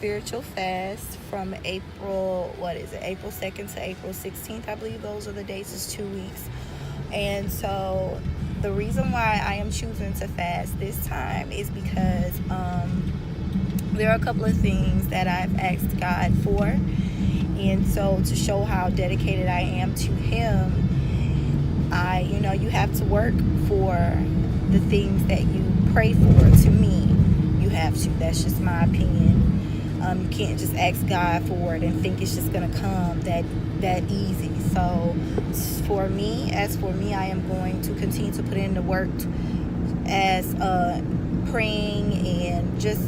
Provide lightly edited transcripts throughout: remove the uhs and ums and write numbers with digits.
spiritual fast from April, what is it, April 2nd to April 16th, I believe those are the dates. It's 2 weeks. And so the reason why I am choosing to fast this time is because there are a couple of things that I've asked God for. And so to show how dedicated I am to Him, you have to work for the things that you pray for. To me, you have to. That's just my opinion. You can't just ask God for it and think it's just going to come that easy. So for me, I am going to continue to put in the work as praying and just,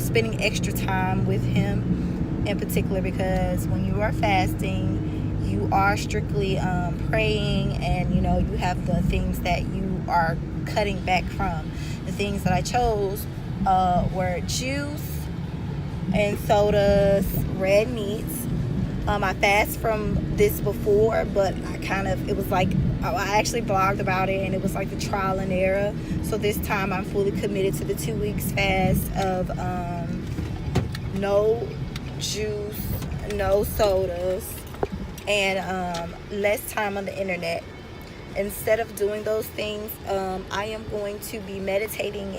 spending extra time with Him in particular, because when you are fasting, you are strictly praying, and you have the things that you are cutting back from. The things that I chose were juice and sodas, red meats. I fast from this before, but it was like, I actually blogged about it, and it was like the trial and error. So this time I'm fully committed to the 2 weeks fast of no juice, no sodas, and less time on the internet. Instead of doing those things, I am going to be meditating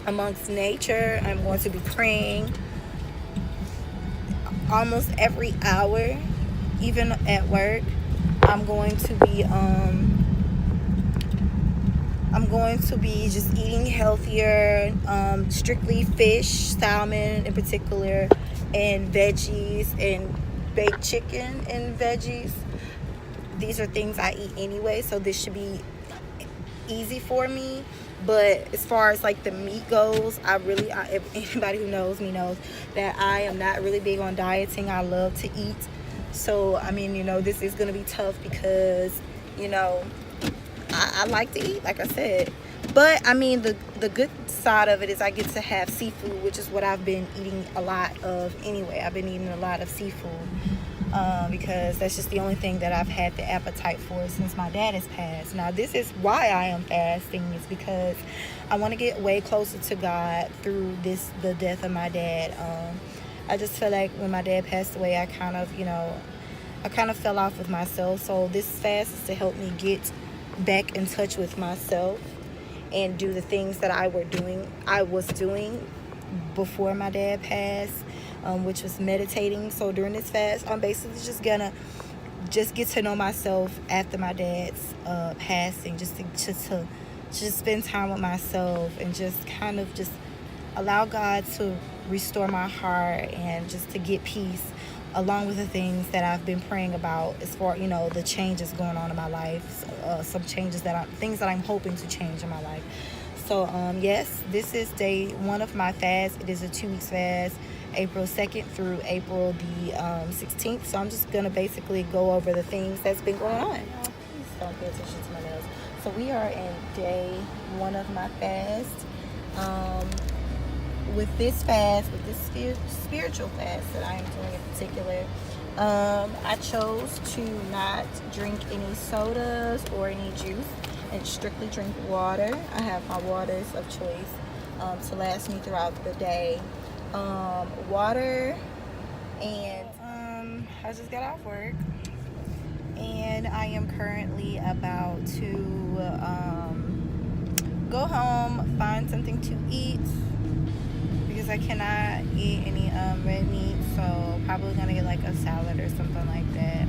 amongst nature. I'm going to be praying almost every hour, even at work. I'm going to be just eating healthier, strictly fish, salmon in particular, and veggies, and baked chicken and veggies. These are things I eat anyway, so this should be easy for me. But as far as like the meat goes, if anybody who knows me knows that I am not really big on dieting. I love to eat. So this is gonna be tough because I like to eat, like I said. But the good side of it is I get to have seafood, which is what I've been eating a lot of anyway. I've been eating a lot of seafood because that's just the only thing that I've had the appetite for since my dad has passed. Now, this is why I am fasting, is because I want to get way closer to God through the death of my dad. I just feel like when my dad passed away, I kind of fell off with myself. So this fast is to help me get back in touch with myself and do the things that I was doing before my dad passed, which was meditating. So during this fast, I'm basically just gonna get to know myself after my dad's passing, just to spend time with myself and just kind of just allow God to restore my heart and just to get peace, along with the things that I've been praying about as far, the changes going on in my life, some changes things that I'm hoping to change in my life. So, yes, this is day 1 of my fast. It is a 2 weeks fast, April 2nd through April the 16th. So I'm just going to basically go over the things that's been going on. Please don't pay attention to my nails. So we are in day 1 of my fast. With this spiritual fast that I am doing in particular, I chose to not drink any sodas or any juice and strictly drink water. I have my waters of choice to last me throughout the day. Water, and I just got off work, and I am currently about to go home, find something to eat, because I cannot eat any red meat, so probably gonna get like a salad or something like that.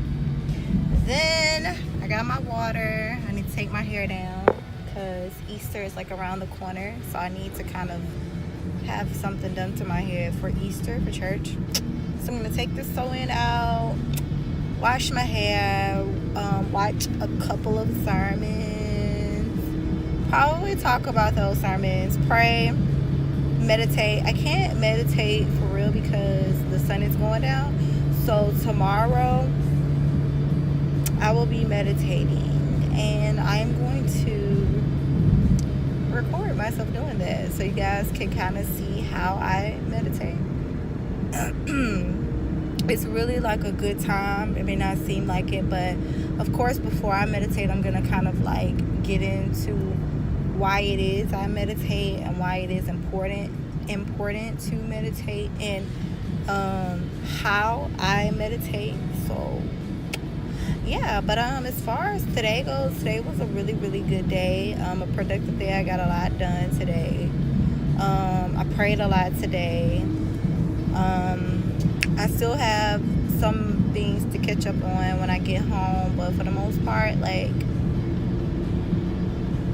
Then I got my water. I need to take my hair down because Easter is like around the corner, so I need to kind of have something done to my hair for Easter, for church. So I'm gonna take this sewing out, wash my hair, watch a couple of sermons, probably talk about those sermons, pray, meditate. I can't meditate for real because the sun is going down. So tomorrow I will be meditating, and I am going to record myself doing that so you guys can kind of see how I meditate. It's really like a good time. It may not seem like it, but of course before I meditate, I'm gonna kind of like get into why it is I meditate and why it is important to meditate, and how I meditate. So yeah, but as far as today goes, today was a really, really good day, a productive day. I got a lot done today. I prayed a lot today. I still have some things to catch up on when I get home, but for the most part, like,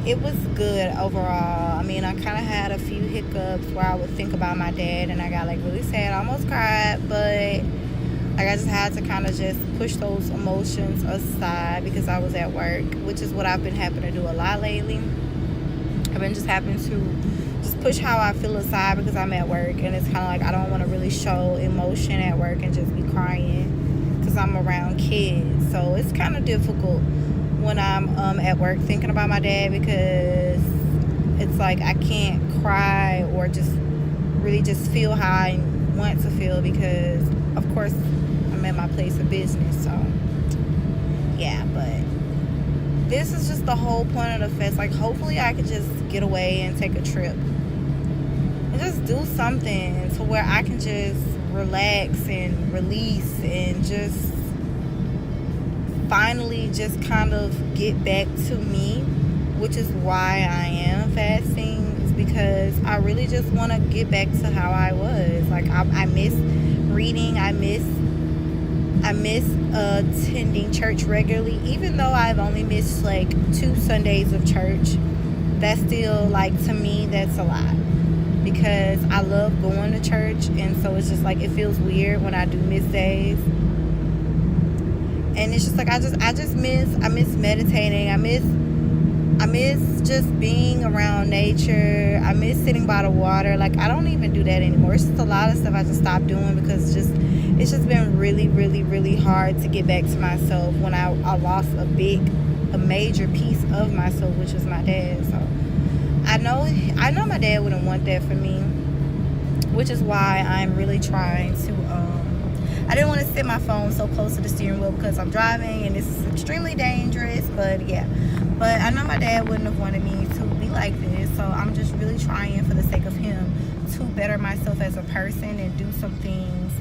it was good overall. I mean, I kind of had a few hiccups where I would think about my dad and I got like really sad. I almost cried, but like, I just had to kind of just push those emotions aside because I was at work, which is what I've been having to do a lot lately. I've been just having to just push how I feel aside because I'm at work, and it's kind of like I don't want to really show emotion at work and just be crying because I'm around kids. So it's kind of difficult when I'm at work thinking about my dad, because it's like I can't cry or just really just feel how I want to feel, because of course I'm at my place of business. So yeah, but this is just the whole point of the fest. Like, hopefully I could just get away and take a trip and just do something to where I can just relax and release and just finally just kind of get back to me, which is why I am fasting, is because I really just want to get back to how I was. Like, I miss reading. I miss attending church regularly, even though I've only missed like 2 Sundays of church. That's still, like, to me, that's a lot, because I love going to church, and so it's just like it feels weird when I do miss days. And it's just like I miss meditating. I miss just being around nature. I miss sitting by the water. Like, I don't even do that anymore. It's just a lot of stuff I just stopped doing because it's just been really, really, really hard to get back to myself when I lost a major piece of myself, which was my dad. So I know my dad wouldn't want that for me, which is why I'm really trying to I didn't want to sit my phone so close to the steering wheel because I'm driving and it's extremely dangerous. But yeah, but I know my dad wouldn't have wanted me to be like this, so I'm just really trying, for the sake of him, to better myself as a person and do some things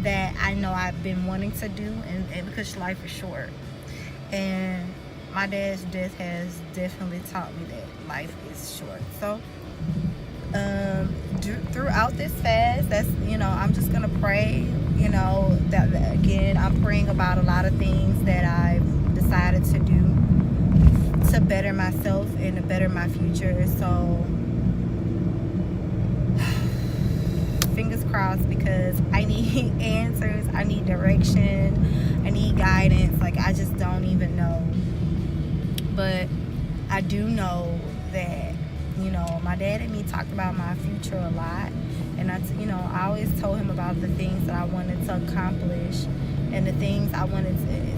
that I know I've been wanting to do, and because life is short. And my dad's death has definitely taught me that life is short. So throughout this fast, that's, I'm just gonna pray, that again, I'm praying about a lot of things that I've decided to do to better myself and to better my future. So fingers crossed, because I need answers, I need direction, I need guidance. Like, I just don't even know. But I do know that, my dad and me talked about my future a lot. And I always told him about the things that I wanted to accomplish and the things I wanted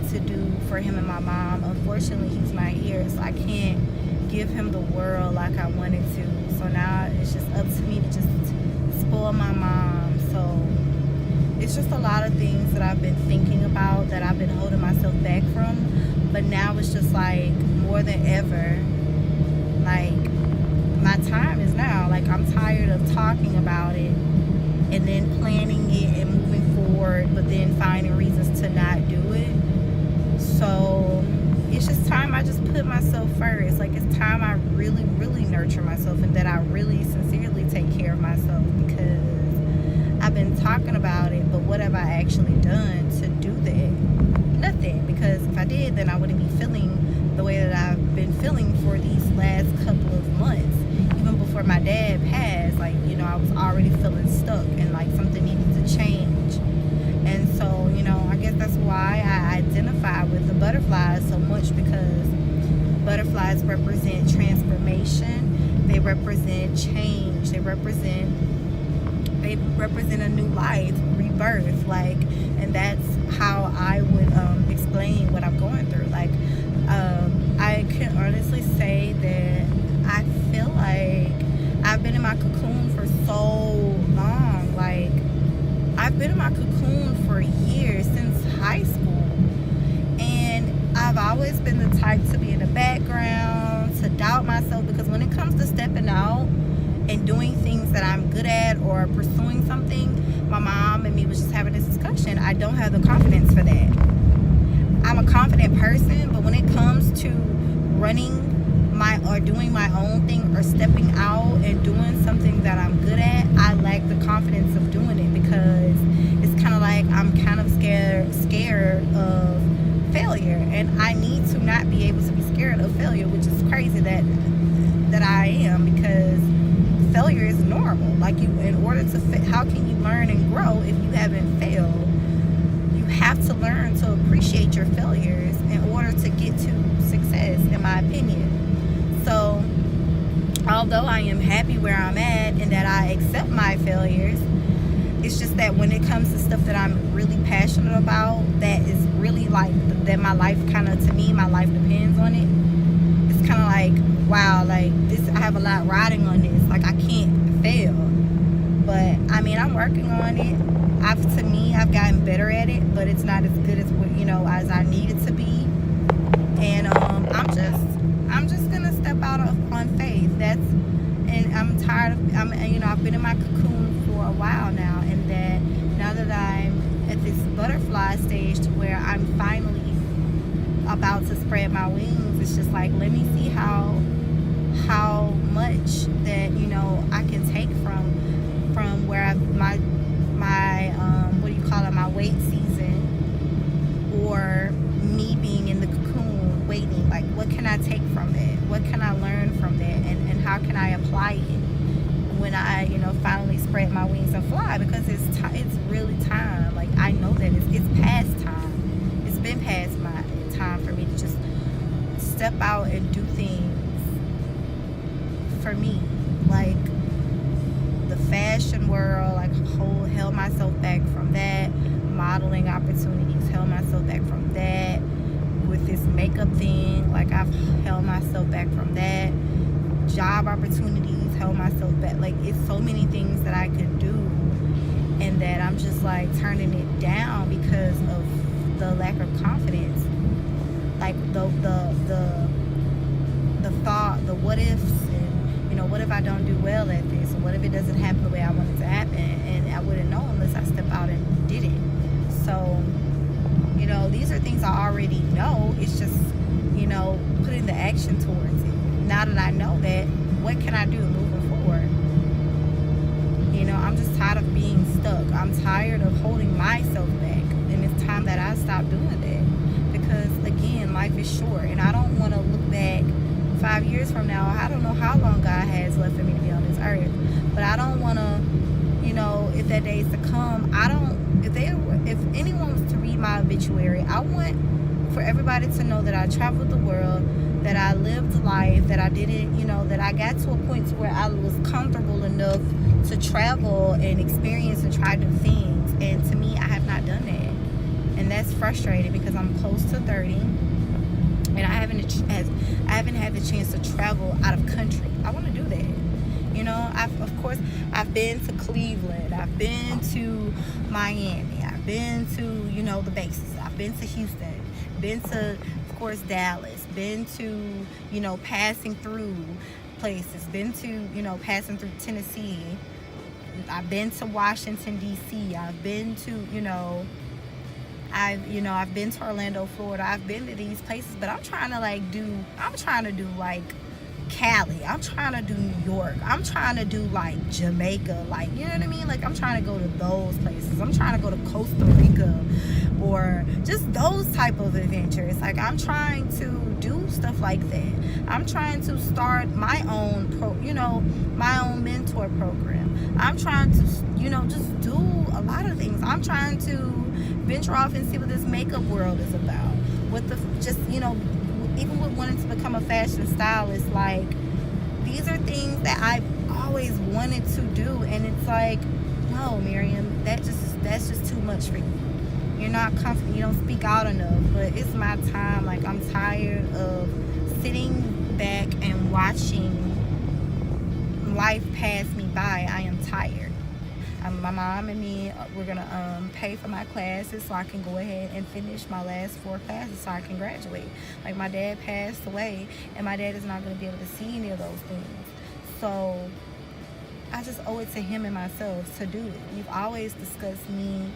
to do for him and my mom. Unfortunately, he's not here, so I can't give him the world like I wanted to. So now it's just up to me to just spoil my mom. So it's just a lot of things that I've been thinking about that I've been holding myself back from. But now it's just like more than ever, like, my time is now. Like, I'm tired of talking about it and then planning it and moving forward, but then finding reasons to not do it. So it's just time I just put myself first. Like, it's time I really, really nurture myself, and that I really sincerely take care of myself, because I've been talking about it, but what have I actually done to do that? Nothing. Because if I did, then I wouldn't be feeling the way that I've been feeling for these last couple of months. Even before my dad passed, like, I was already feeling stuck and like something needed to change. And so, I guess that's why I identify with the butterflies so much, because butterflies represent transformation. They represent change. They represent a new life, rebirth. Like, and that's how I would explain what I'm going through. Like, I can honestly say that I feel like I've been in my cocoon for so long. Like, I've been in my cocoon for years, since high school. And I've always been the type to be in the background, to doubt myself, because when it comes to stepping out and doing things that I'm good at or pursuing something, my mom and me was just having this discussion. I don't have the confidence for that. I'm a confident person, but when it comes to running or doing my own thing or stepping out and doing something that I'm good at, I lack the confidence of doing it, because it's kind of like I'm kind of scared of failure, and I need to not be able to be scared of failure, which is crazy that I am, because failure is normal. Like, you, in order to how can you learn and grow if you haven't failed? You have to learn to appreciate your failures in order to get to success, in my opinion. So although I am happy where I'm at and that I accept my failures, it's just that when it comes to stuff that I'm really passionate about, that is really like that my life kind of, to me, my life depends on it. It's kind of like, wow, like this, I have a lot riding on this. Like, I can't fail. But I mean, I'm working on it. I've gotten better at it, but it's not as good as as I need it to be. And I'm just gonna step out on faith. And I'm tired of, I've been in my cocoon for a while now, and that now that I'm at this butterfly stage to where I'm finally about to spread my wings, it's just like, let me see how much that I can take from where my my wait season, or me being in the cocoon waiting. Like, what can I take from that? What can I learn from that? And how can I apply it when I finally spread my wings and fly? Because it's really time. Like, I know that it's past time. It's been past my time for me to just step out and do things for me. Like, the fashion world, like, held myself back from that. Modeling opportunities, held myself back from that. With this makeup thing, like, I've held myself back from that. Job opportunities, held myself back. Like, it's so many things that I could do, and that I'm just like turning it down because of the lack of confidence. Like, the thought, the what ifs, and what if I don't do well at this, or what if it doesn't happen the way I want it to happen, and I wouldn't know unless I step out and did it. So these are things I already know. It's just putting the action towards it. Now that I know that, what can I do moving forward? I'm just tired of being stuck. I'm tired of holding myself back, and it's time that I stop doing that, because again, life is short, and I don't want to look back 5 years from now. I don't know how long God has left for me to be on this earth, but I don't want to, if that day is to come, if anyone was to read my obituary, I want for everybody to know that I traveled the world, that I lived life, that I didn't, that I got to a point to where I was comfortable enough to travel and experience and try new things. And to me, I have not done that, and that's frustrating, because I'm close to 30, and I haven't had the chance to travel out of country. I want to do that. I've been to Cleveland, I've been to Miami, I've been to the bases, I've been to Houston, been to, of course, Dallas, been to passing through places, been to passing through Tennessee, I've been to Washington D.C., I've been to I've been to Orlando, Florida. I've been to these places, but I'm trying to do like Cali. I'm trying to do New York. I'm trying to do like Jamaica. Like, you know what I mean? Like, I'm trying to go to those places. I'm trying to go to Costa Rica, or just those type of adventures. Like, I'm trying to do stuff like that. I'm trying to start my own my own mentor program. I'm trying to just do a lot of things. I'm trying to venture off and see what this makeup world is about. Even with wanting to become a fashion stylist, like, these are things that I've always wanted to do, and it's like, no, Miriam, that's just too much for you. You're not confident, you don't speak out enough. But it's my time. Like, I'm tired of sitting back and watching life pass me by. I am tired. I'm my mom and me, we're gonna pay for my classes so I can go ahead and finish my last 4 classes so I can graduate. Like, my dad passed away, and my dad is not gonna be able to see any of those things. So I just owe it to him and myself to do it. We've always discussed me,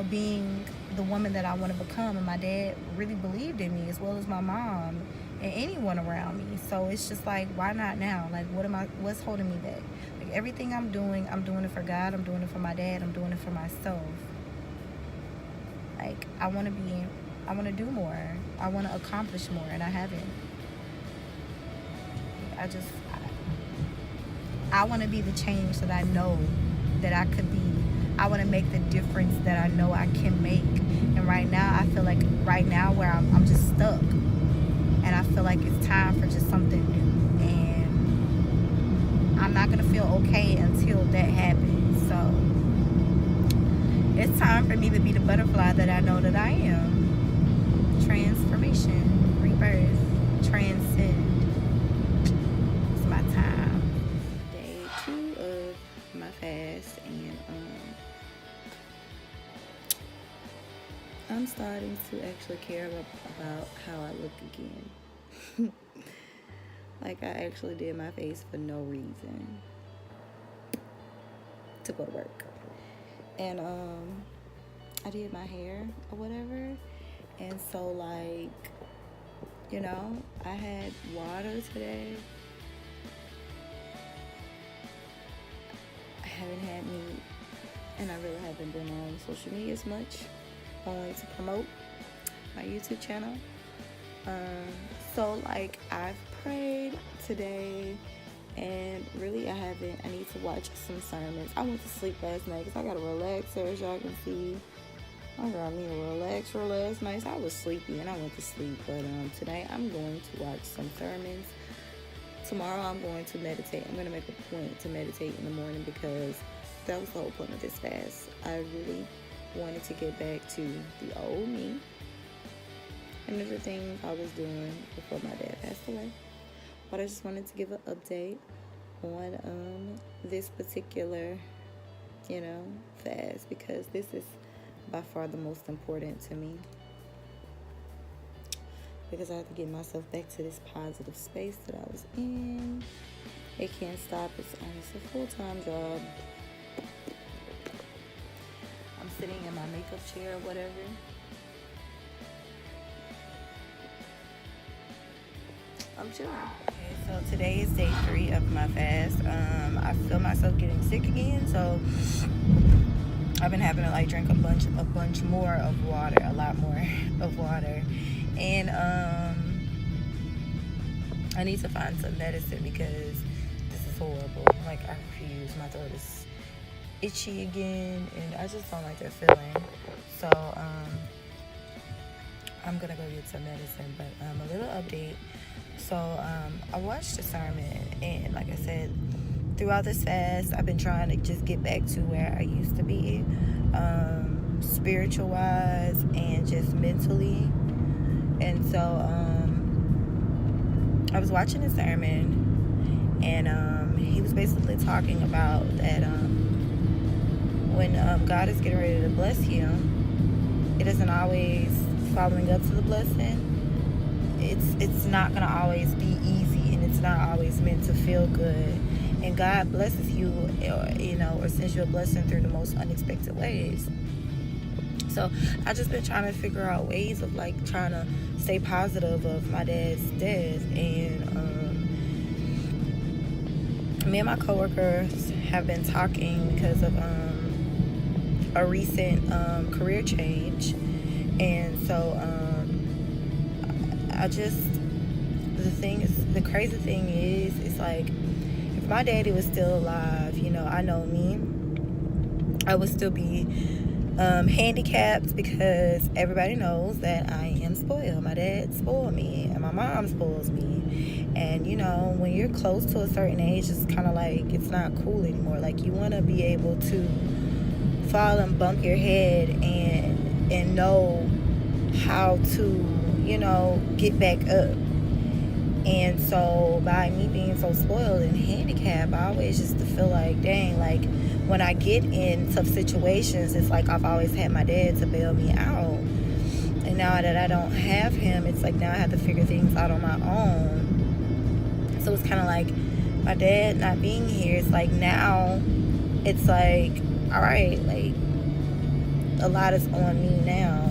being the woman that I want to become, and my dad really believed in me, as well as my mom and anyone around me. So it's just like, why not now? Like, what's holding me back? Like, everything I'm doing it for God, I'm doing it for my dad, I'm doing it for myself. Like, I want to do more, I want to accomplish more, and I haven't. I want to be the change that I know that I could be. I want to make the difference that I know I can make. And right now, I feel like where I'm just stuck. And I feel like it's time for just something new. And I'm not going to feel okay until that happens. So it's time for me to be the butterfly that I know that I am. Transformation, rebirth, transcend. It's my time. Day 2 of my fast, and I'm starting to actually care about how I look again. Like, I actually did my face for no reason, to go to work. And I did my hair or whatever. And so, like, I had water today. I haven't had meat, and I really haven't been on social media as much, only to promote my YouTube channel. So, like, I've prayed today, and really I need to watch some sermons. I went to sleep last night because I got a relaxer, as y'all can see. I got me a relaxer last night, so I was sleepy and I went to sleep. But today I'm going to watch some sermons. Tomorrow I'm going to meditate. I'm going to make a point to meditate in the morning, because that was the whole point of this fast. I really wanted to get back to the old me and the things I was doing before my dad passed away. But I just wanted to give an update on this particular, fast, because this is by far the most important to me. Because I have to get myself back to this positive space that I was in. It can't stop. It's a full-time job. I'm sitting in my makeup chair or whatever. I'm chilling. Okay, so today is day 3 of my fast. I feel myself getting sick again, so I've been having to drink a bunch more of water, a lot more of water. And I need to find some medicine, because this is horrible. Like, I refuse. My throat is itchy again, and I just don't like that feeling. So I'm gonna go get some medicine. But a little update. So I watched a sermon, and like I said, throughout this fast, I've been trying to just get back to where I used to be, spiritual wise and just mentally. And so I was watching a sermon, and he was basically talking about that when God is getting ready to bless you, it isn't always following up to the blessing. It's not going to always be easy, and it's not always meant to feel good. And God blesses you, or sends you a blessing through the most unexpected ways. So I just been trying to figure out ways of trying to stay positive of my dad's death. And me and my coworkers have been talking because of a recent career change. And so the crazy thing is, it's like, if my daddy was still alive, I know me, I would still be handicapped, because everybody knows that I am spoiled. My dad spoiled me, and my mom spoils me. And when you're close to a certain age, it's kind of like, it's not cool anymore. Like, you want to be able to fall and bump your head and know how to get back up. And so by me being so spoiled and handicapped, I always just feel like, dang, like, when I get in tough situations, it's like I've always had my dad to bail me out. And now that I don't have him, it's like now I have to figure things out on my own. So it's kind of like my dad not being here. It's like now it's like, all right, like a lot is on me now.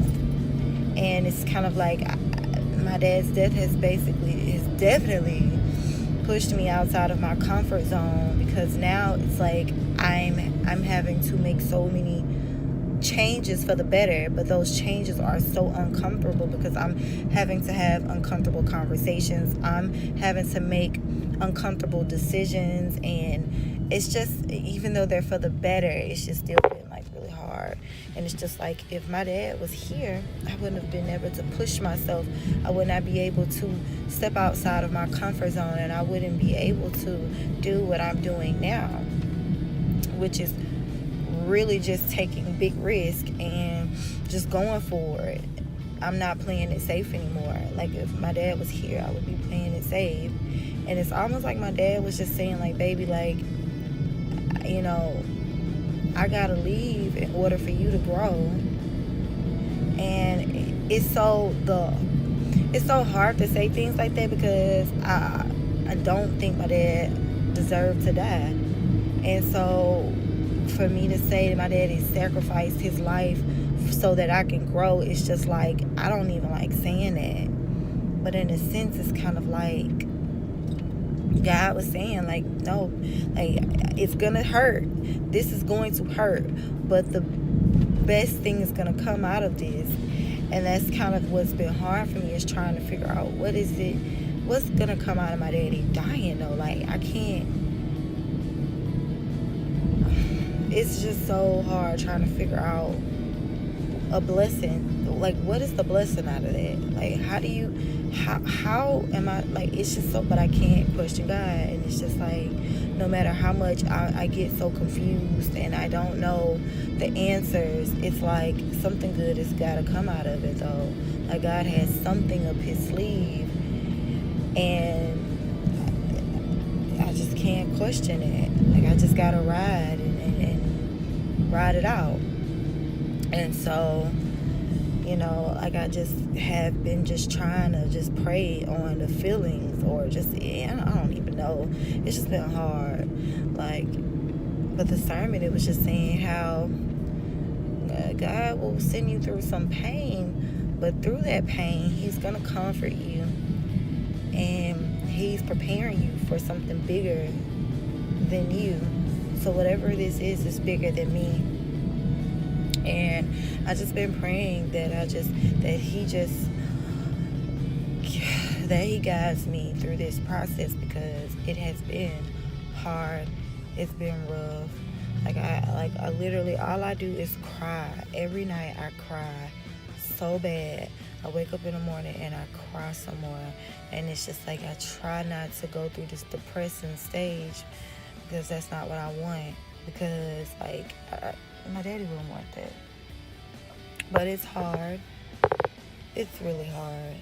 And it's kind of like my dad's death has definitely pushed me outside of my comfort zone, because now it's like I'm having to make so many changes for the better, but those changes are so uncomfortable because I'm having to have uncomfortable conversations. I'm having to make uncomfortable decisions, and it's just, even though they're for the better, it's just still been like really hard. And it's just like, if my dad was here, I wouldn't have been able to push myself. I would not be able to step outside of my comfort zone, and I wouldn't be able to do what I'm doing now, which is really just taking big risk and just going for it. I'm not playing it safe anymore. Like, if my dad was here, I would be playing it safe. And it's almost like my dad was just saying, like, baby, like, you know, I gotta leave in order for you to grow. And it's so hard to say things like that, because I don't think my dad deserved to die. And so for me to say that my daddy sacrificed his life so that I can grow, it's just like, I don't even like saying that. But in a sense, it's kind of like God was saying, like, no, like, it's gonna hurt. This is going to hurt, but the best thing is gonna come out of this. And that's kind of what's been hard for me, is trying to figure out what's gonna come out of my daddy dying though. Like, I can't. It's just so hard trying to figure out a blessing. Like, what is the blessing out of that? Like, how am I, like, it's just so, but I can't question God. And it's just like, no matter how much I get so confused and I don't know the answers, it's like something good has got to come out of it though. Like, God has something up his sleeve, and I just can't question it. Like, I just got to ride and ride it out. And so, you know, like, I just have been just trying to just pray on the feelings, or just, I don't even know. It's just been hard. Like, but the sermon, it was just saying how God will send you through some pain, but through that pain, he's going to comfort you, and he's preparing you for something bigger than you. So whatever this is bigger than me. And I just been praying that he guides me through this process, because it has been hard. It's been rough. Like, I literally, all I do is cry. Every night I cry so bad. I wake up in the morning and I cry some more. And it's just like, I try not to go through this depressing stage, because that's not what I want. Because, like, my daddy wouldn't want that. But it's hard. It's really hard.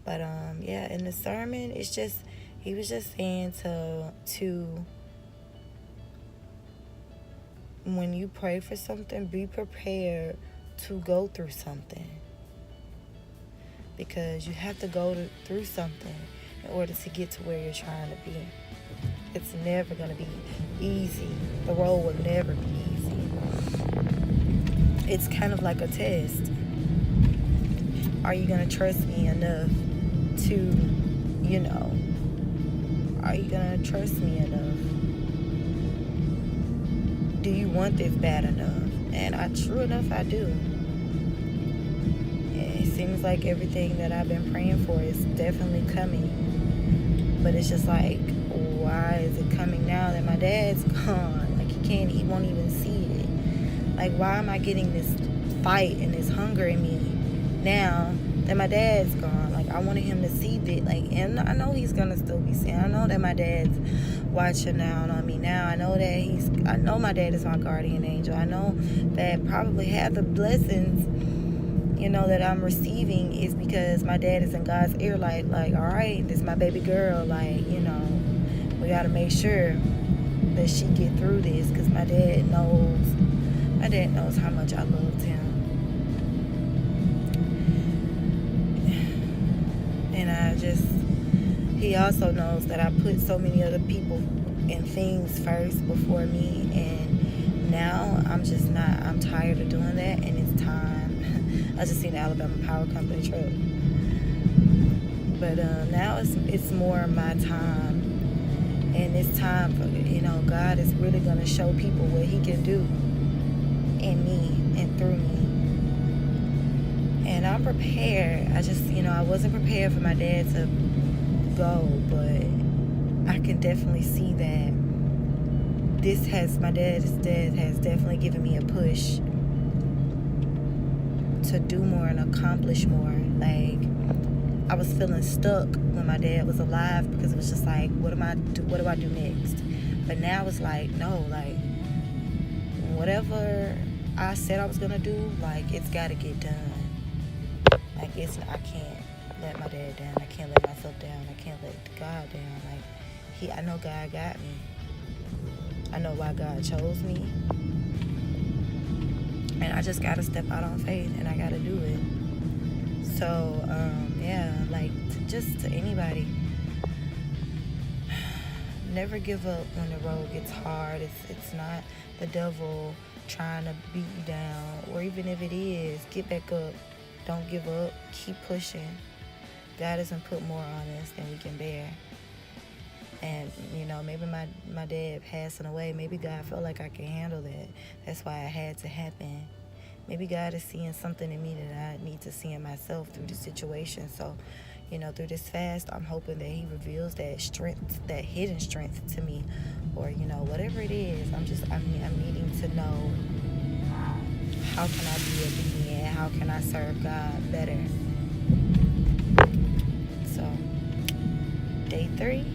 But yeah, in the sermon, it's just, he was just saying to when you pray for something, be prepared to go through something. Because you have to go through something in order to get to where you're trying to be. It's never going to be easy. The road will never be easy. It's kind of like a test. Are you going to trust me enough to, you know, are you going to trust me enough? Do you want this bad enough? And true enough, I do. It seems like everything that I've been praying for is definitely coming. But it's just like, why is it coming now that my dad's gone? Like, he won't even see it. Like, why am I getting this fight and this hunger in me now that my dad's gone? Like, I wanted him to see that. Like, and I know he's gonna still be seeing. I know that my dad's watching down on me now. I know my dad is my guardian angel. I know that probably half the blessings, you know, that I'm receiving is because my dad is in God's ear. Like, all right, this is my baby girl. Like, you know, we got to make sure that she get through this, because my dad knows how much I loved him. And he also knows that I put so many other people and things first before me, and now I'm tired of doing that, and it's time. I just seen the Alabama Power Company truck. But now it's more my time, and it's time for, God is really going to show people what he can do in me and through me. And I'm prepared. I wasn't prepared for my dad to go, but I can definitely see that my dad's death has definitely given me a push to do more and accomplish more. Like, I was feeling stuck when my dad was alive, because it was just like, what do I do next? But now it's like, no, like, whatever I said I was gonna do, like, it's gotta get done. Like, I can't let my dad down. I can't let myself down. I can't let God down. Like, I know God got me. I know why God chose me. And I just gotta step out on faith, and I gotta do it. So, just to anybody, never give up when the road gets hard. It's not the devil trying to beat you down, or even if it is, get back up. Don't give up. Keep pushing. God doesn't put more on us than we can bear. And, maybe my dad passing away, maybe God felt like I can handle that. That's why it had to happen. Maybe God is seeing something in me that I need to see in myself through the situation. So, through this fast, I'm hoping that he reveals that strength, that hidden strength to me, or, whatever it is. I'm needing to know, how can I be obedient? How can I serve God better? So, day 3.